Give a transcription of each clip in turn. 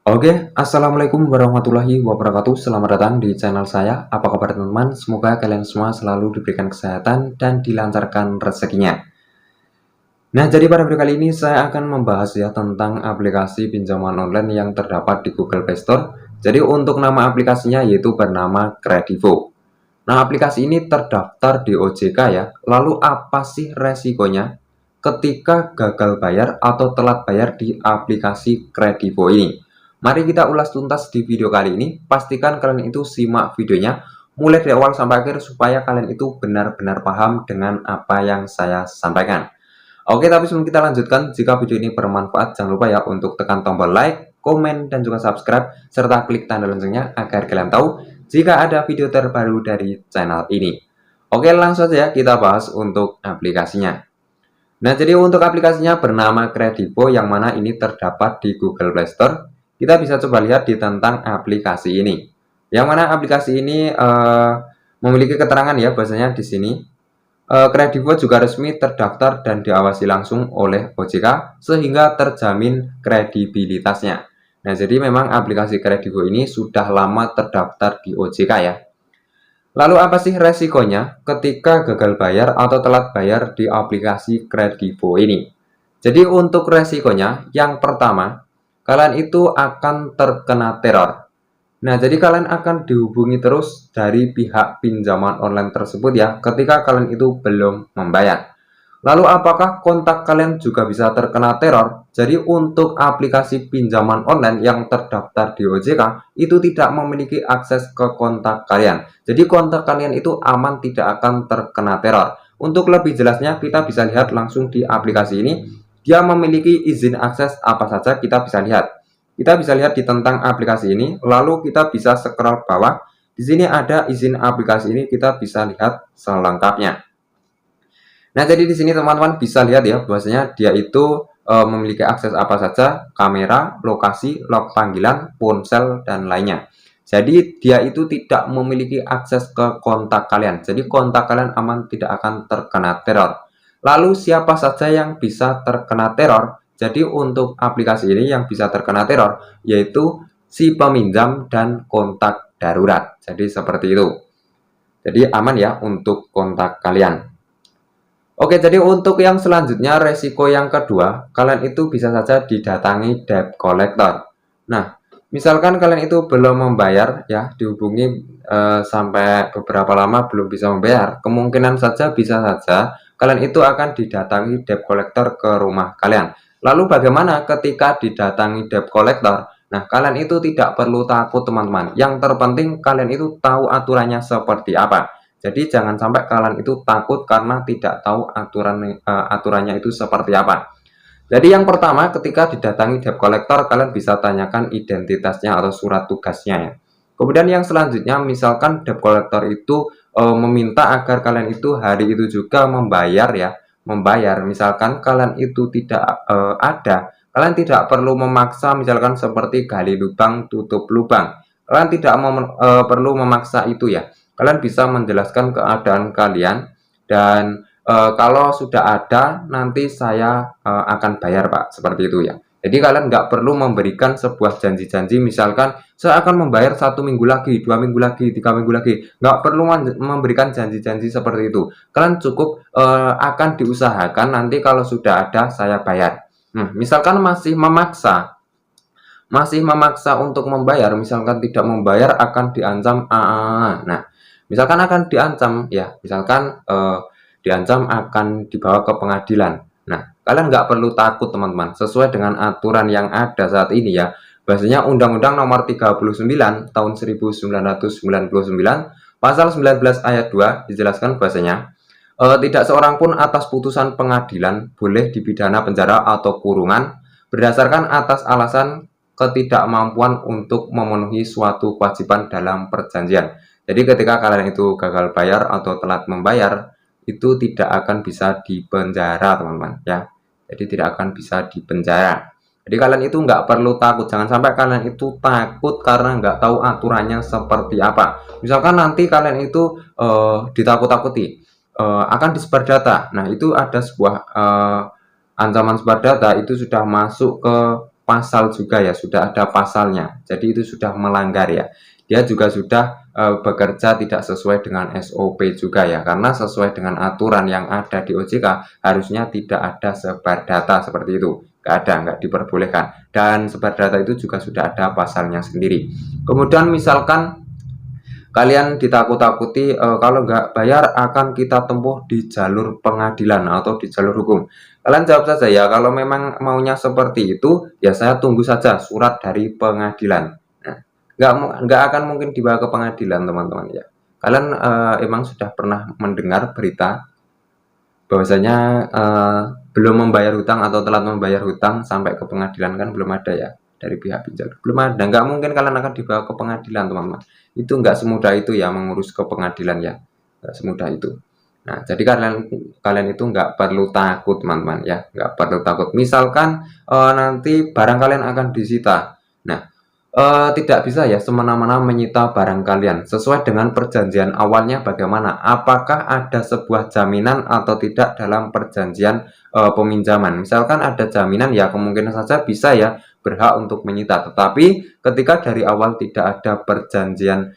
Oke, assalamualaikum warahmatullahi wabarakatuh. Selamat datang di channel saya. Apa kabar teman-teman? Semoga kalian semua selalu diberikan kesehatan dan dilancarkan rezekinya. Nah, jadi pada video kali ini saya akan membahas ya tentang aplikasi pinjaman online yang terdapat di Google Play Store. Jadi untuk nama aplikasinya yaitu bernama Kredivo. Nah, aplikasi ini terdaftar di OJK ya. Lalu apa sih resikonya ketika gagal bayar atau telat bayar di aplikasi Kredivo ini? Mari kita ulas tuntas di video kali ini. Pastikan kalian itu simak videonya mulai dari awal sampai akhir supaya kalian itu benar-benar paham dengan apa yang saya sampaikan. Oke, tapi sebelum kita lanjutkan, jika video ini bermanfaat, jangan lupa ya untuk tekan tombol like, komen, dan juga subscribe, serta klik tanda loncengnya agar kalian tahu jika ada video terbaru dari channel ini. Oke, langsung saja kita bahas untuk aplikasinya. Nah, jadi untuk aplikasinya bernama Kredivo yang mana ini terdapat di Google Play Store. Kita bisa coba lihat di tentang aplikasi ini. Yang mana aplikasi ini memiliki keterangan ya bahwasanya di sini Kredivo juga resmi terdaftar dan diawasi langsung oleh OJK sehingga terjamin kredibilitasnya. Nah, jadi memang aplikasi Kredivo ini sudah lama terdaftar di OJK ya. Lalu apa sih resikonya ketika gagal bayar atau telat bayar di aplikasi Kredivo ini? Jadi untuk resikonya, yang pertama, kalian itu akan terkena teror. Nah, jadi kalian akan dihubungi terus dari pihak pinjaman online tersebut ya, ketika kalian itu belum membayar. Lalu apakah kontak kalian juga bisa terkena teror? Jadi untuk aplikasi pinjaman online yang terdaftar di OJK itu tidak memiliki akses ke kontak kalian. Jadi kontak kalian itu aman, tidak akan terkena teror. Untuk lebih jelasnya kita bisa lihat langsung di aplikasi ini. Dia memiliki izin akses apa saja kita bisa lihat. Kita bisa lihat di tentang aplikasi ini, lalu kita bisa scroll bawah. Di sini ada izin aplikasi ini, kita bisa lihat selengkapnya. Nah, jadi di sini teman-teman bisa lihat ya bahwasanya dia itu memiliki akses apa saja, kamera, lokasi, log panggilan, ponsel, dan lainnya. Jadi dia itu tidak memiliki akses ke kontak kalian. Jadi kontak kalian aman, tidak akan terkena teror. Lalu siapa saja yang bisa terkena teror? Jadi untuk aplikasi ini yang bisa terkena teror yaitu si peminjam dan kontak darurat. Jadi seperti itu. Jadi aman ya untuk kontak kalian. Oke, jadi untuk yang selanjutnya, resiko yang kedua, kalian itu bisa saja didatangi debt collector. Nah, misalkan kalian itu belum membayar, ya, dihubungi sampai beberapa lama belum bisa membayar, kemungkinan saja bisa saja kalian itu akan didatangi debt collector ke rumah kalian. Lalu bagaimana ketika didatangi debt collector? Nah, kalian itu tidak perlu takut teman-teman. Yang terpenting kalian itu tahu aturannya seperti apa. Jadi jangan sampai kalian itu takut karena tidak tahu aturannya itu seperti apa. Jadi yang pertama ketika didatangi debt collector kalian bisa tanyakan identitasnya atau surat tugasnya ya. Kemudian yang selanjutnya misalkan debt collector itu meminta agar kalian itu hari itu juga membayar ya, membayar. Misalkan kalian itu tidak ada, kalian tidak perlu memaksa misalkan seperti gali lubang tutup lubang. Kalian tidak perlu memaksa itu ya. Kalian bisa menjelaskan keadaan kalian dan kalau sudah ada nanti saya akan bayar Pak, seperti itu ya. Jadi kalian nggak perlu memberikan sebuah janji-janji misalkan saya akan membayar 1 minggu lagi, 2 minggu lagi, 3 minggu lagi. Nggak perlu memberikan janji-janji seperti itu. Kalian cukup akan diusahakan nanti kalau sudah ada saya bayar. Misalkan masih memaksa untuk membayar, misalkan tidak membayar akan diancam Nah, misalkan akan diancam ya, misalkan diancam akan dibawa ke pengadilan. Nah, kalian nggak perlu takut teman-teman, sesuai dengan aturan yang ada saat ini ya. Bahwasanya Undang-Undang Nomor 39 Tahun 1999 Pasal 19 ayat 2 dijelaskan bahwasanya tidak seorang pun atas putusan pengadilan boleh dipidana penjara atau kurungan berdasarkan atas alasan ketidakmampuan untuk memenuhi suatu kewajiban dalam perjanjian. Jadi ketika kalian itu gagal bayar atau telat membayar, itu tidak akan bisa dipenjara teman-teman ya. Jadi tidak akan bisa dipenjara. Jadi kalian itu nggak perlu takut, jangan sampai kalian itu takut karena nggak tahu aturannya seperti apa. Misalkan nanti kalian itu ditakut-takuti akan disebar data. Nah itu ada sebuah ancaman sebar data itu sudah masuk ke pasal juga ya, sudah ada pasalnya. Jadi itu sudah melanggar ya. Dia juga sudah bekerja tidak sesuai dengan SOP juga ya, karena sesuai dengan aturan yang ada di OJK harusnya tidak ada sebar data seperti itu. Nggak diperbolehkan. Dan sebar data itu juga sudah ada pasalnya sendiri. Kemudian misalkan kalian ditakut-takuti kalau nggak bayar akan kita tempuh di jalur pengadilan atau di jalur hukum. Kalian jawab saja ya, kalau memang maunya seperti itu, ya saya tunggu saja surat dari pengadilan. Nah, nggak akan mungkin dibawa ke pengadilan teman-teman ya. Kalian emang sudah pernah mendengar berita bahwasanya belum membayar hutang atau telat membayar hutang sampai ke pengadilan, kan belum ada ya dari pihak pinjol, belum ada. Nggak mungkin kalian akan dibawa ke pengadilan teman-teman, itu nggak semudah itu ya mengurus ke pengadilan ya, nggak semudah itu. Nah, jadi kalian itu nggak perlu takut teman-teman ya, nggak perlu takut. Misalkan nanti barang kalian akan disita. Nah, tidak bisa ya semena-mena menyita barang kalian. Sesuai dengan perjanjian awalnya bagaimana? Apakah ada sebuah jaminan atau tidak dalam perjanjian peminjaman? Misalkan ada jaminan ya kemungkinan saja bisa ya berhak untuk menyita. Tetapi ketika dari awal tidak ada perjanjian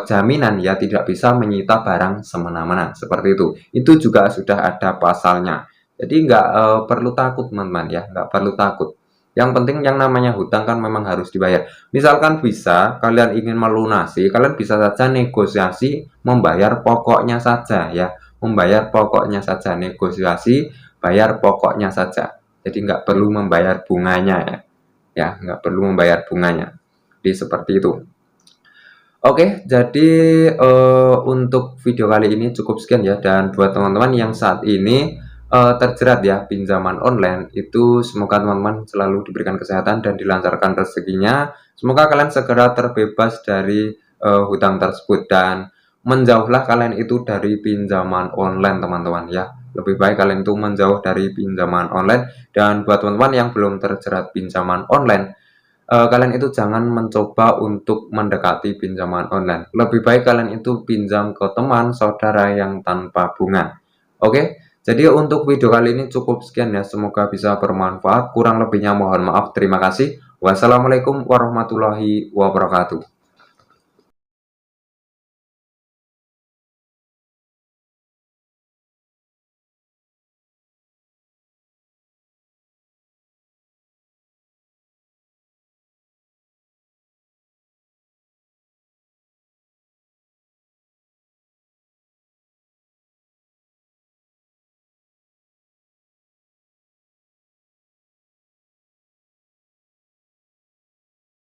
jaminan ya tidak bisa menyita barang semena-mena seperti itu. Itu juga sudah ada pasalnya. Jadi nggak perlu takut teman-teman ya, nggak perlu takut. Yang penting yang namanya hutang kan memang harus dibayar. Misalkan bisa, kalian ingin melunasi, kalian bisa saja negosiasi membayar pokoknya saja ya. Membayar pokoknya saja, negosiasi, bayar pokoknya saja. Jadi nggak perlu membayar bunganya ya. Ya, nggak perlu membayar bunganya. Jadi seperti itu. Oke, jadi untuk video kali ini cukup sekian ya. Dan buat teman-teman yang saat ini terjerat ya pinjaman online, itu semoga teman-teman selalu diberikan kesehatan dan dilancarkan rezekinya. Semoga kalian segera terbebas dari hutang tersebut dan menjauhlah kalian itu dari pinjaman online teman-teman ya. Lebih baik kalian itu menjauh dari pinjaman online. Dan buat teman-teman yang belum terjerat pinjaman online, kalian itu jangan mencoba untuk mendekati pinjaman online. Lebih baik kalian itu pinjam ke teman, saudara yang tanpa bunga. Oke, jadi untuk video kali ini cukup sekian ya. Semoga bisa bermanfaat. Kurang lebihnya mohon maaf. Terima kasih. Wassalamualaikum warahmatullahi wabarakatuh.